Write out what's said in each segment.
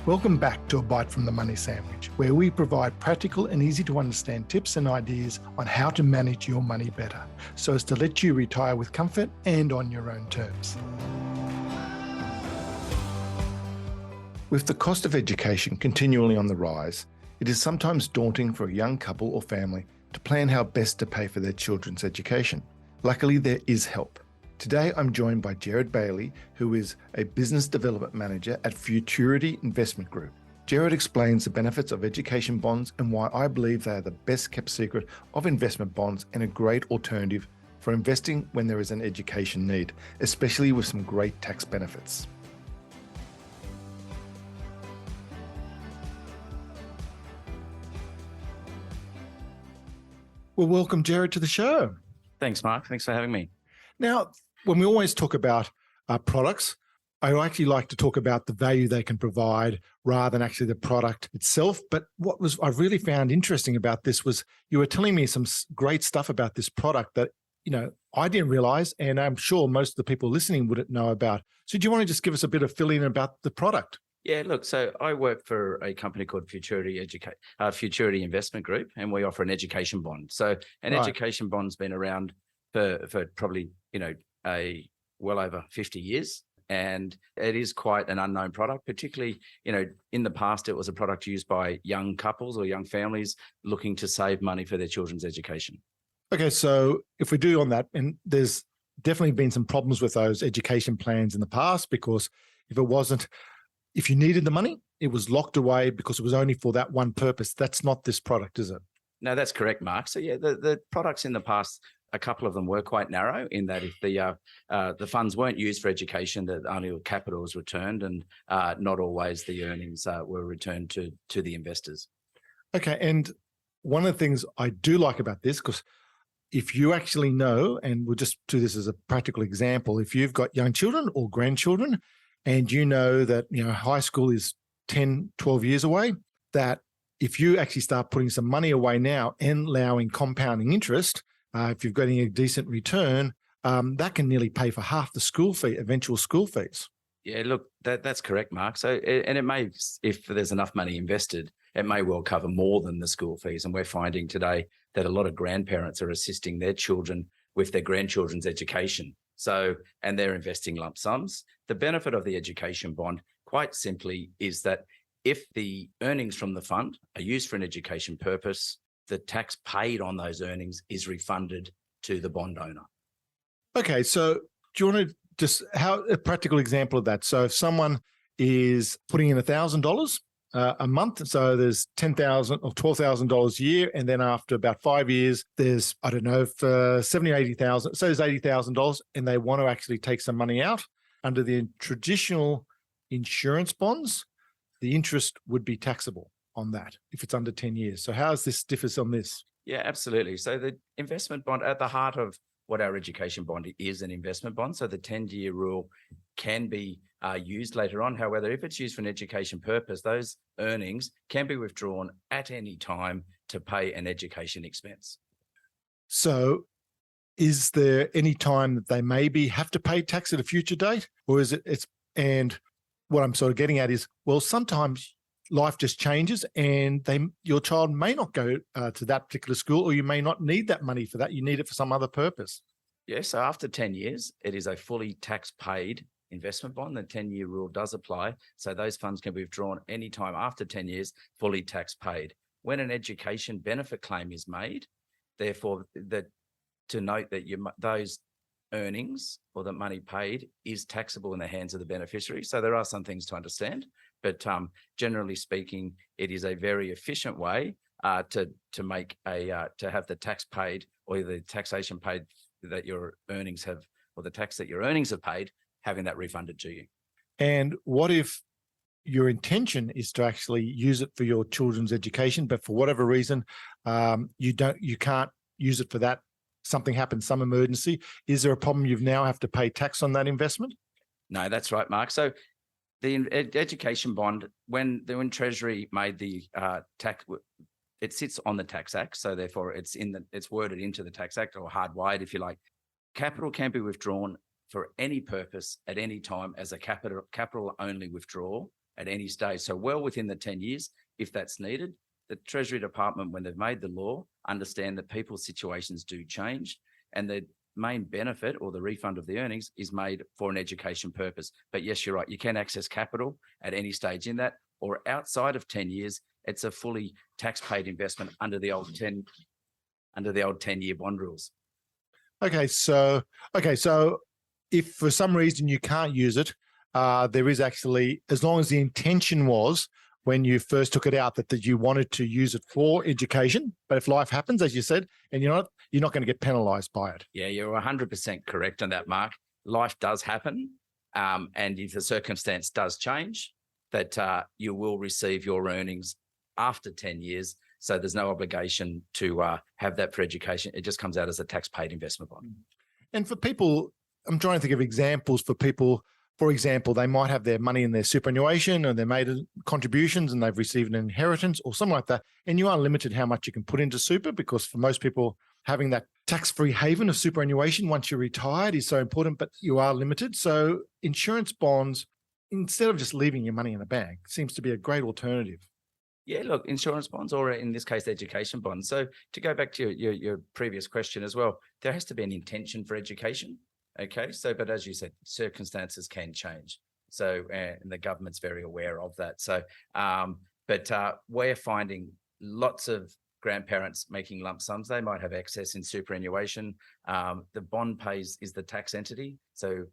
Welcome back to A Bite from the Money Sandwich, where we provide practical and easy to understand tips and ideas on how to manage your money better, so as to let you retire with comfort and on your own terms. With the cost of education continually on the rise, it is sometimes daunting for a young couple or family to plan how best to pay for their children's education. Luckily, there is help. Today, I'm joined by Gerard Bailey, who is a business development manager at Futurity Investment Group. Gerard explains the benefits of education bonds and why I believe they are the best kept secret of investment bonds and a great alternative for investing when there is an education need, especially with some great tax benefits. Well, welcome, Gerard, to the show. Thanks, Mark. Thanks for having me. Now, when we always talk about products, I actually like to talk about the value they can provide rather than actually the product itself. But what I really found interesting about this was you were telling me some great stuff about this product that, I didn't realize, and I'm sure most of the people listening wouldn't know about. So do you want to just give us a bit of fill-in about the product? Yeah, look, so I work for a company called Futurity Investment Group, and we offer an education bond. So an education bond's been around for probably, well over 50 years. And it is quite an unknown product, particularly, in the past, it was a product used by young couples or young families looking to save money for their children's education. Okay, so if we do on that, and there's definitely been some problems with those education plans in the past, because if you needed the money, it was locked away because it was only for that one purpose. That's not this product, is it? No, that's correct, Mark. So yeah, the products in the past, a couple of them were quite narrow in that if the funds weren't used for education, that only capital was returned, and not always the earnings were returned to the investors. Okay, and one of the things I do like about this, because if you actually know, and we'll just do this as a practical example, if you've got young children or grandchildren, and you know that high school is 10, 12 years away, that if you actually start putting some money away now and allowing compounding interest, if you're getting a decent return, that can nearly pay for half the eventual school fees. Yeah, look, that's correct, Mark. So, and it may, if there's enough money invested, it may well cover more than the school fees. And we're finding today that a lot of grandparents are assisting their children with their grandchildren's education. So, and they're investing lump sums. The benefit of the education bond, quite simply, is that if the earnings from the fund are used for an education purpose, the tax paid on those earnings is refunded to the bond owner. Okay, so do you want to just a practical example of that? So if someone is putting in $1,000 a month, so there's $10,000 or $12,000 a year, and then after about 5 years, there's for $70,000 or $80,000, so there's $80,000, and they want to actually take some money out under the traditional insurance bonds, the interest would be taxable on that if it's under 10 years. So how does this differ on this? Yeah, absolutely. So the investment bond, at the heart of what our education bond is, an investment bond. So the 10-year rule can be used later on. However, if it's used for an education purpose, those earnings can be withdrawn at any time to pay an education expense. So is there any time that they maybe have to pay tax at a future date, or is it, and what I'm sort of getting at is, well, sometimes life just changes and your child may not go to that particular school, or you may not need that money for that. You need it for some other purpose. Yeah, so after 10 years, it is a fully tax-paid investment bond. The 10-year rule does apply. So those funds can be withdrawn anytime after 10 years, fully tax-paid. When an education benefit claim is made, therefore, to note that those earnings or the money paid is taxable in the hands of the beneficiary. So there are some things to understand, but generally speaking, it is a very efficient way to have the tax paid, or the taxation paid that your earnings have, or the tax that your earnings have paid, having that refunded to you. And what if your intention is to actually use it for your children's education, but for whatever reason you can't use it for that? Something happens, some emergency. Is there a problem you now have to pay tax on that investment? No, that's right, Mark. So the education bond, when Treasury made the tax, it sits on the Tax Act. So therefore it's worded into the Tax Act, or hardwired, if you like. Capital can be withdrawn for any purpose at any time as a capital only withdrawal at any stage. So well within the 10 years, if that's needed. The Treasury Department, when they've made the law, understand that people's situations do change, and the main benefit or the refund of the earnings is made for an education purpose. But yes, you're right, you can access capital at any stage in that, or outside of 10 years, it's a fully tax-paid investment under the old 10-year bond rules. Okay, so if for some reason you can't use it, there is actually, as long as the intention was when you first took it out that you wanted to use it for education, but if life happens, as you said, and you're not going to get penalised by it. Yeah, you're 100% correct on that, Mark. Life does happen, and if the circumstance does change, that you will receive your earnings after 10 years. So there's no obligation to have that for education. It just comes out as a tax-paid investment bond. And for people, I'm trying to think of examples for people. For example, they might have their money in their superannuation, and they made contributions and they've received an inheritance or something like that. And you are limited how much you can put into super, because for most people, having that tax-free haven of superannuation once you're retired is so important, but you are limited. So insurance bonds, instead of just leaving your money in a bank, seems to be a great alternative. Yeah, look, insurance bonds, or in this case, education bonds. So to go back to your previous question as well, there has to be an intention for education. Okay, so, but as you said, circumstances can change. So, and the government's very aware of that. So, but we're finding lots of grandparents making lump sums. They might have excess in superannuation. The bond pays is the tax entity. So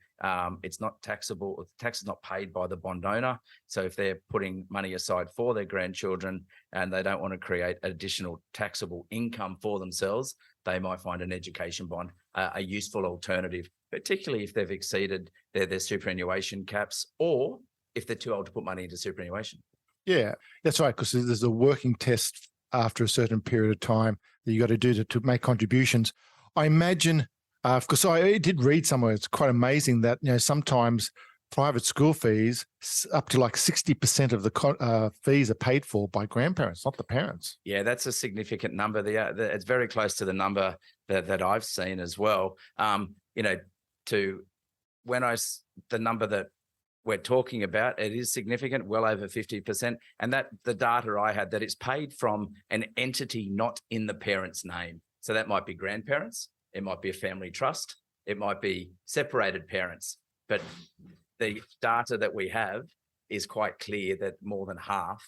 it's not taxable, or the tax is not paid by the bond owner. So if they're putting money aside for their grandchildren and they don't want to create additional taxable income for themselves, they might find an education bond a useful alternative, particularly if they've exceeded their superannuation caps, or if they're too old to put money into superannuation. Yeah, that's right, because there's a working test after a certain period of time that you got to do to make contributions. I imagine, because I did read somewhere, it's quite amazing that, sometimes private school fees, up to like 60% of the fees are paid for by grandparents, not the parents. Yeah, that's a significant number. It's very close to the number that I've seen as well. The number that we're talking about, it is significant, well over 50%. And that the data I had, that it's paid from an entity not in the parent's name. So that might be grandparents, it might be a family trust, it might be separated parents. But the data that we have is quite clear that more than half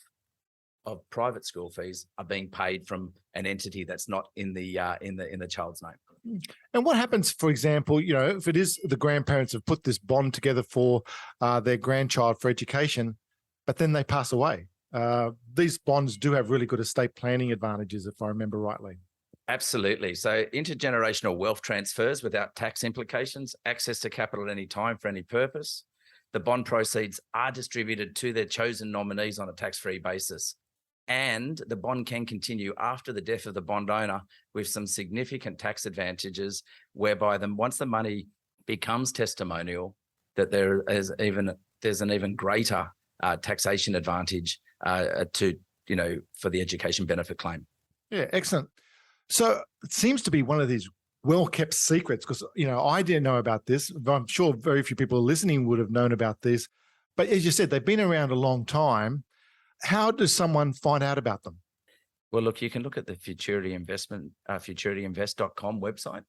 of private school fees are being paid from an entity that's not in the child's name. And what happens, for example, if it is the grandparents have put this bond together for their grandchild for education, but then they pass away? These bonds do have really good estate planning advantages, if I remember rightly. Absolutely. So intergenerational wealth transfers without tax implications, access to capital at any time for any purpose. The bond proceeds are distributed to their chosen nominees on a tax-free basis. And the bond can continue after the death of the bond owner with some significant tax advantages, whereby once the money becomes testimonial, that there's an even greater taxation advantage for the education benefit claim. Yeah, excellent. So it seems to be one of these well-kept secrets, because I didn't know about this. I'm sure very few people listening would have known about this. But as you said, they've been around a long time. How does someone find out about them? Well, look, you can look at the Futurity Investment, futurityinvest.com website.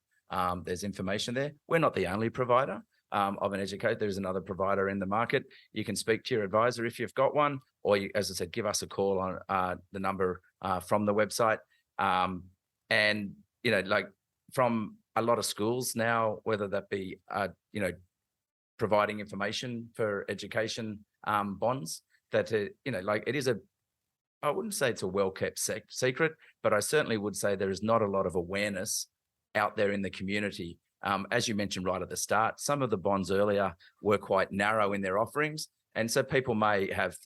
There's information there. We're not the only provider of an educator. There's another provider in the market. You can speak to your advisor if you've got one, or as I said, give us a call on the number from the website. And from a lot of schools now, whether that be providing information for education bonds, that it is I wouldn't say it's a well-kept secret, but I certainly would say there is not a lot of awareness out there in the community. As you mentioned right at the start, some of the bonds earlier were quite narrow in their offerings, and so people may have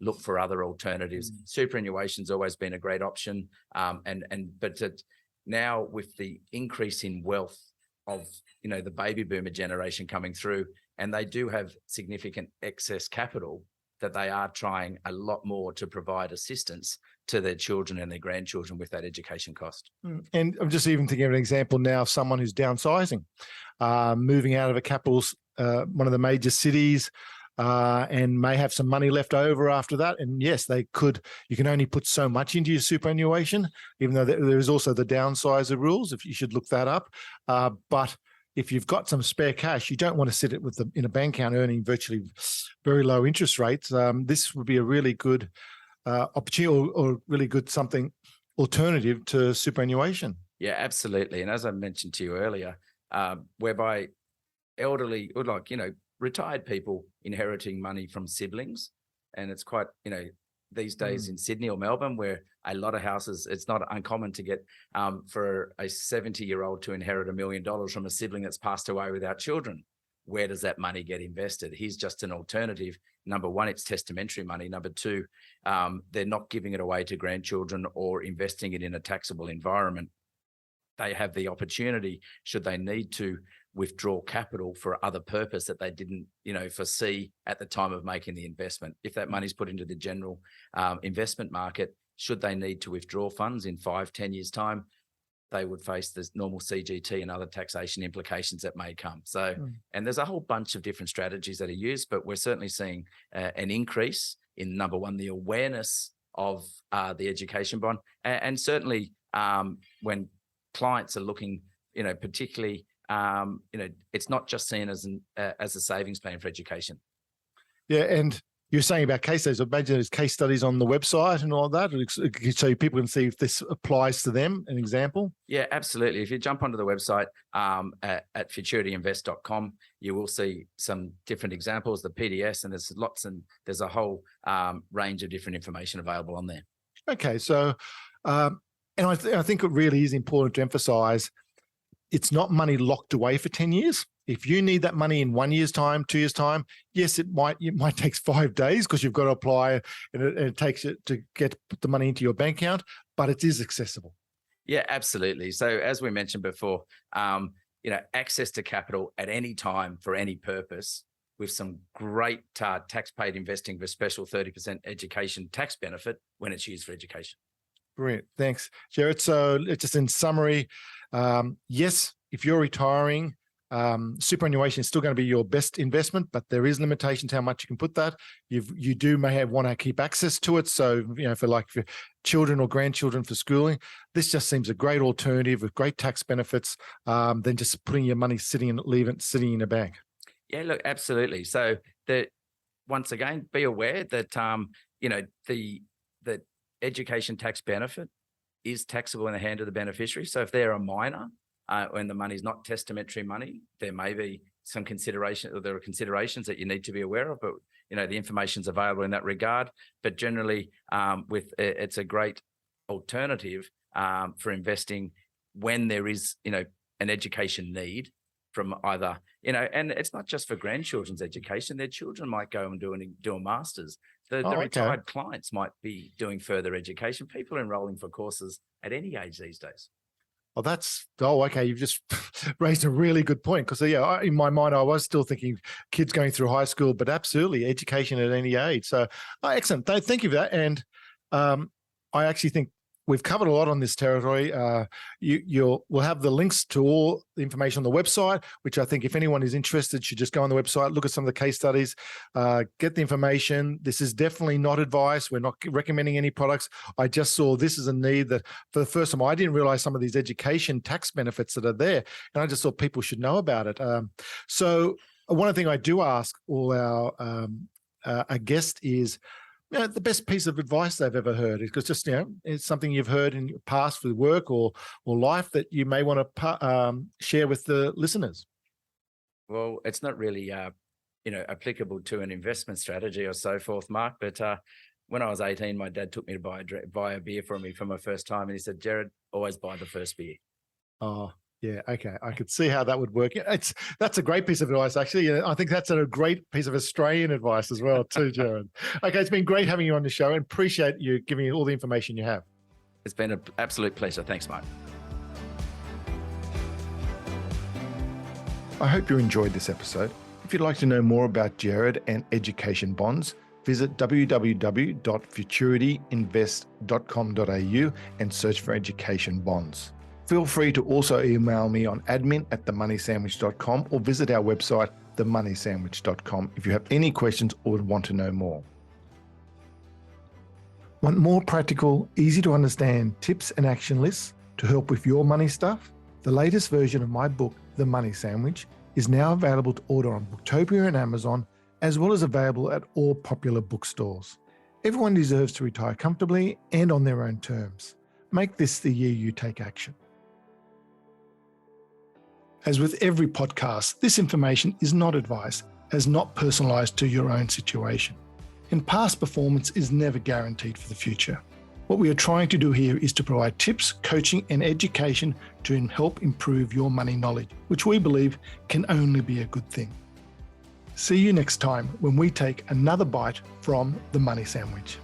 look for other alternatives. Superannuation's always been a great option, but now with the increase in wealth of the baby boomer generation coming through, and they do have significant excess capital, that they are trying a lot more to provide assistance to their children and their grandchildren with that education cost. And I'm just even thinking of an example now of someone who's downsizing, moving out of a capital, one of the major cities, and may have some money left over after that. And yes, you can only put so much into your superannuation, even though there is also the downsizer rules, if you should look that up. But if you've got some spare cash, you don't want to sit it in a bank account earning virtually very low interest rates. This would be a really good opportunity or really good alternative to superannuation. Yeah, absolutely. And as I mentioned to you earlier, whereby elderly or retired people inheriting money from siblings, and it's quite, these days in Sydney or Melbourne, where a lot of houses, it's not uncommon to get for a 70-year-old to inherit $1 million from a sibling that's passed away without children. Where does that money get invested? Here's just an alternative. Number one, it's testamentary money. Number two, they're not giving it away to grandchildren or investing it in a taxable environment. They have the opportunity, should they need to, withdraw capital for other purpose that they didn't, foresee at the time of making the investment. If that money's put into the general investment market, should they need to withdraw funds in 5-10 years' time, they would face the normal CGT and other taxation implications that may come. So, and there's a whole bunch of different strategies that are used, but we're certainly seeing an increase in, number one, the awareness of the education bond, and certainly when clients are looking, particularly, it's not just seen as a savings plan for education. Yeah, and you're saying about case studies. I imagine there's case studies on the website and all that, so people can see if this applies to them. An example. Yeah, absolutely. If you jump onto the website at futurityinvest.com, you will see some different examples, the PDS, and there's a whole range of different information available on there. Okay, so and I think it really is important to emphasize, it's not money locked away for 10 years. If you need that money in 1 year's time, 2 years' time, yes, it might take 5 days because you've got to apply and it takes it to put the money into your bank account, but it is accessible. Yeah, absolutely. So as we mentioned before, access to capital at any time for any purpose with some great tax-paid investing with special 30% education tax benefit when it's used for education. Brilliant. Thanks, Gerard. So just in summary, yes, if you're retiring, superannuation is still going to be your best investment, but there is limitations how much you can put that. You may want to keep access to it. So, for children or grandchildren for schooling, this just seems a great alternative with great tax benefits than just putting your money sitting in a bank. Yeah, look, absolutely. So once again, be aware that, the education tax benefit is taxable in the hand of the beneficiary. So if they're a minor, when the money is not testamentary money, there may be some consideration, or there are considerations that you need to be aware of, but the information's available in that regard. But generally, it's a great alternative for investing when there is, an education need from either, and it's not just for grandchildren's education. Their children might go and do a master's. The retired clients might be doing further education. People are enrolling for courses at any age these days. Okay. You've just raised a really good point, because in my mind, I was still thinking kids going through high school, but absolutely education at any age. So excellent. Thank you for that. And I actually think we've covered a lot on this territory. We'll have the links to all the information on the website, which I think if anyone is interested should just go on the website, look at some of the case studies, get the information. This is definitely not advice. We're not recommending any products. I just saw this as a need that for the first time, I didn't realize some of these education tax benefits that are there. And I just thought people should know about it. So one thing I do ask all our guests is, the best piece of advice they've ever heard, because just, it's something you've heard in your past for work or life that you may want to share with the listeners. Well, it's not really, applicable to an investment strategy or so forth, Mark, but when I was 18, my dad took me to buy a beer for me for my first time. And he said, Gerard, always buy the first beer. Oh, yeah. Okay. I could see how that would work. That's a great piece of advice, actually. I think that's a great piece of Australian advice as well, too, Gerard. Okay. It's been great having you on the show, and appreciate you giving me all the information you have. It's been an absolute pleasure. Thanks, Marc. I hope you enjoyed this episode. If you'd like to know more about Gerard and education bonds, visit www.futurityinvest.com.au and search for education bonds. Feel free to also email me on admin@themoneysandwich.com or visit our website, themoneysandwich.com, if you have any questions or would want to know more. Want more practical, easy to understand tips and action lists to help with your money stuff? The latest version of my book, The Money Sandwich, is now available to order on Booktopia and Amazon, as well as available at all popular bookstores. Everyone deserves to retire comfortably and on their own terms. Make this the year you take action. As with every podcast, this information is not advice, as not personalised to your own situation. And past performance is never guaranteed for the future. What we are trying to do here is to provide tips, coaching and education to help improve your money knowledge, which we believe can only be a good thing. See you next time when we take another bite from the Money Sandwich.